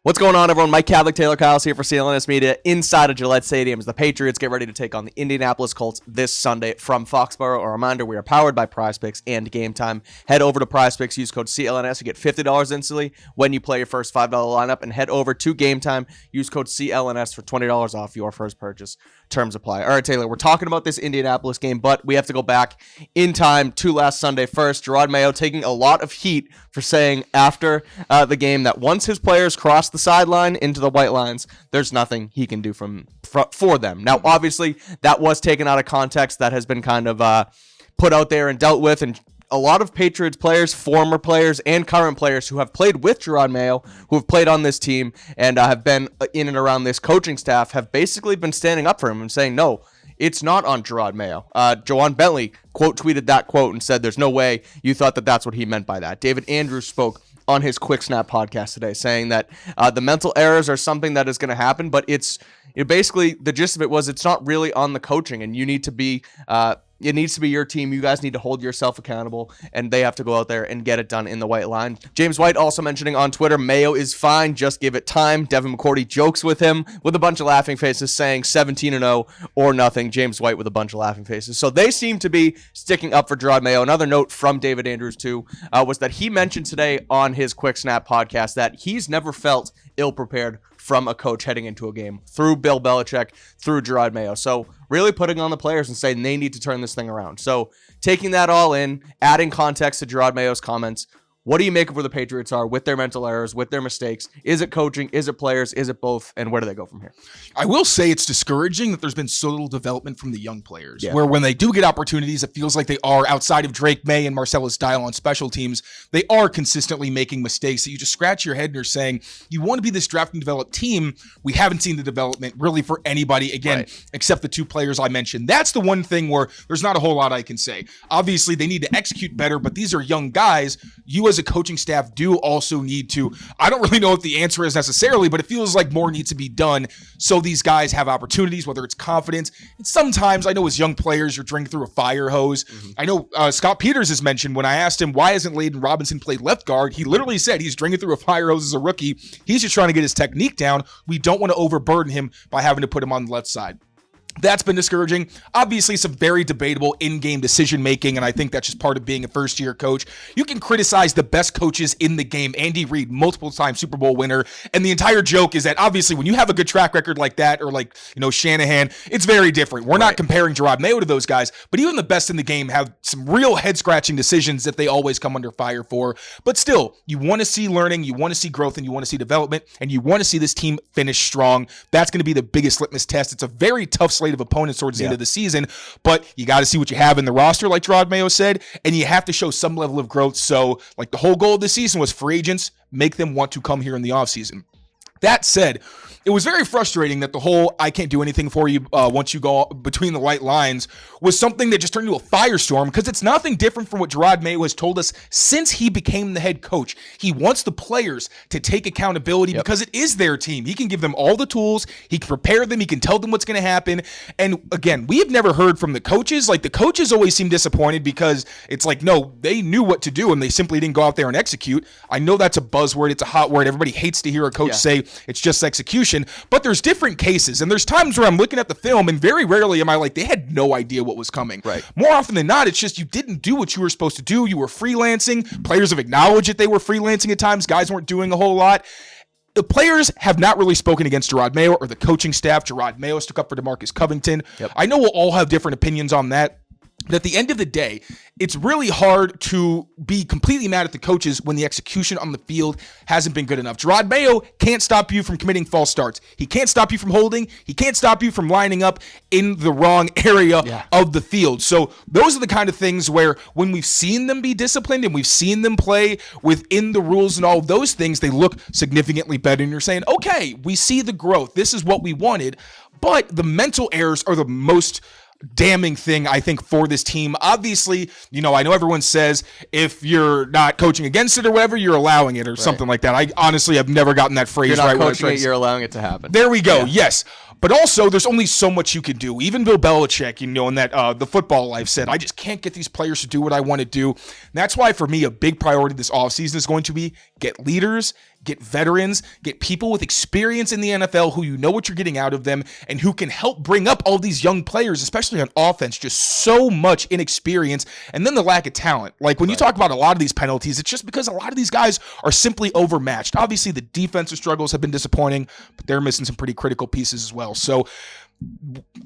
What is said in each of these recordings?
What's going on, everyone? Mike Kadlick, Tayler Kyles here for CLNS Media inside of Gillette Stadium as the Patriots get ready to take on the Indianapolis Colts this Sunday from Foxborough. A reminder, we are powered by PrizePicks and Game Time. Head over to PrizePicks, use code CLNS, you get $50 instantly when you play your first $5 lineup, and head over to Game Time, use code CLNS for $20 off your first purchase. Terms apply. All right, Taylor, we're talking about this Indianapolis game, but we have to go back in time to last Sunday first. Jerod Mayo taking a lot of heat for saying after the game that once his players cross the sideline into the white lines, there's nothing he can do for them. Now, obviously, that was taken out of context. That has been kind of put out there and dealt with, and a lot of Patriots players, former players, and current players who have played with Jerod Mayo, who have played on this team and have been in and around this coaching staff, have basically been standing up for him and saying, no, it's not on Jerod Mayo. Joanne Bentley tweeted that quote and said, there's no way you thought that that's what he meant by that. David Andrews spoke on his Quick Snap podcast today, saying that the mental errors are something that is going to happen, but basically the gist of it was it's not really on the coaching, and you need to be it needs to be your team. You guys need to hold yourself accountable, and they have to go out there and get it done in the white line. James White also mentioning on Twitter, Mayo is fine, just give it time. Devin McCourty jokes with him with a bunch of laughing faces, saying 17-0 or nothing. James White with a bunch of laughing faces. So they seem to be sticking up for Jerod Mayo. Another note from David Andrews, too, was that he mentioned today on his Quick Snap podcast that he's never felt ill-prepared from a coach heading into a game, through Bill Belichick, through Jerod Mayo. So really putting on the players and saying they need to turn this thing around. So taking that all in, adding context to Jerod Mayo's comments, what do you make of where the Patriots are with their mental errors, with their mistakes? Is it coaching? Is it players? Is it both? And where do they go from here? I will say it's discouraging that there's been so little development from the young players, where when they do get opportunities, it feels like they are, outside of Drake May and Marcellus Dial on special teams, they are consistently making mistakes that you just scratch your head and you're saying, you want to be this draft and develop team. We haven't seen the development really for anybody, again, except the two players I mentioned. That's the one thing where there's not a whole lot I can say. Obviously, they need to execute better, but these are young guys. You as a coaching staff do also need to, I don't really know what the answer is necessarily, but it feels like more needs to be done so these guys have opportunities, whether it's confidence. And sometimes, I know as young players, you're drinking through a fire hose. I know Scott Peters has mentioned, when I asked him, why hasn't Layden Robinson played left guard? He literally said he's drinking through a fire hose as a rookie. He's just trying to get his technique down. We don't want to overburden him by having to put him on the left side. That's been discouraging. Obviously, some very debatable in-game decision-making, and I think that's just part of being a first-year coach. You can criticize the best coaches in the game. Andy Reid, multiple-time Super Bowl winner, and the entire joke is that, obviously, when you have a good track record like that, or like, Shanahan, it's very different. We're not comparing Jerod Mayo to those guys, but even the best in the game have some real head-scratching decisions that they always come under fire for. But still, you want to see learning, you want to see growth, and you want to see development, and you want to see this team finish strong. That's going to be the biggest litmus test. It's a very tough slate of opponents towards the end of the season, but you got to see what you have in the roster, like Jerod Mayo said, and you have to show some level of growth. So, like, the whole goal of the season was free agents, make them want to come here in the offseason. That said, it was very frustrating that the whole I can't do anything for you once you go between the white lines was something that just turned into a firestorm, because it's nothing different from what Jerod Mayo has told us since he became the head coach. He wants the players to take accountability because it is their team. He can give them all the tools. He can prepare them. He can tell them what's going to happen. And again, we have never heard from the coaches. Like, the coaches always seem disappointed because it's like, no, they knew what to do and they simply didn't go out there and execute. I know that's a buzzword. It's a hot word. Everybody hates to hear a coach say it's just execution, but there's different cases, and there's times where I'm looking at the film and very rarely am I like, they had no idea what was coming. More often than not, it's just you didn't do what you were supposed to do. You were freelancing. Players have acknowledged that they were freelancing at times. Guys weren't doing a whole lot. The players have not really spoken against Jerod Mayo or the coaching staff. Jerod Mayo stuck up for DeMarcus Covington. I know we'll all have different opinions on that. But at the end of the day, it's really hard to be completely mad at the coaches when the execution on the field hasn't been good enough. Jerod Mayo can't stop you from committing false starts. He can't stop you from holding. He can't stop you from lining up in the wrong area of the field. So those are the kind of things where when we've seen them be disciplined and we've seen them play within the rules and all of those things, they look significantly better. And you're saying, okay, we see the growth. This is what we wanted. But the mental errors are the most damning thing, I think, for this team. Obviously, I know everyone says if you're not coaching against it or whatever, you're allowing it or something like that. I honestly have never gotten that phrase right. You're not coaching it, you're allowing it to happen. There we go. Yes. But also, there's only so much you can do. Even Bill Belichick, in that the football life said, I just can't get these players to do what I want to do. And that's why, for me, a big priority this offseason is going to be get leaders, get veterans, get people with experience in the NFL who you know what you're getting out of them and who can help bring up all these young players, especially on offense, just so much inexperience. And then the lack of talent. Like when you talk about a lot of these penalties, it's just because a lot of these guys are simply overmatched. Obviously, the defensive struggles have been disappointing, but they're missing some pretty critical pieces as well. So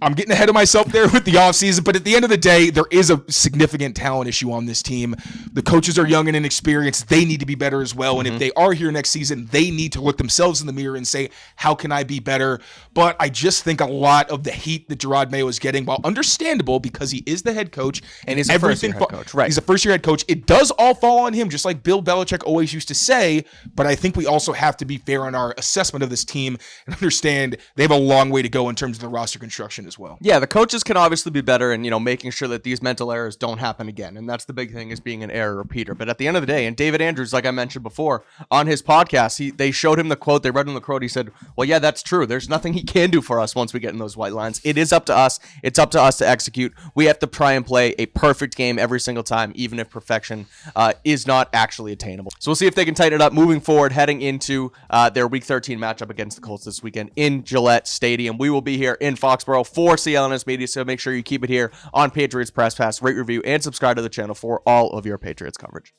I'm getting ahead of myself there with the offseason, but at the end of the day, there is a significant talent issue on this team. The coaches are young and inexperienced. They need to be better as well. And if they are here next season, they need to look themselves in the mirror and say, how can I be better? But I just think a lot of the heat that Jerod Mayo is getting, while understandable because he is the head coach and he's a first-year head coach, right? He's a first-year head coach. It does all fall on him, just like Bill Belichick always used to say. But I think we also have to be fair in our assessment of this team and understand they have a long way to go in terms of the roster construction as well. Yeah, the coaches can obviously be better and, making sure that these mental errors don't happen again. And that's the big thing, is being an error repeater. But at the end of the day, and David Andrews, like I mentioned before, on his podcast, they showed him the quote. They read him the quote. He said, well, yeah, that's true. There's nothing he can do for us once we get in those white lines. It is up to us. It's up to us to execute. We have to try and play a perfect game every single time, even if perfection is not actually attainable. So we'll see if they can tighten it up moving forward, heading into their Week 13 matchup against the Colts this weekend in Gillette Stadium. We will be here in Foxborough for CLNS Media, so make sure you keep it here on Patriots Press Pass, rate, review, and subscribe to the channel for all of your Patriots coverage.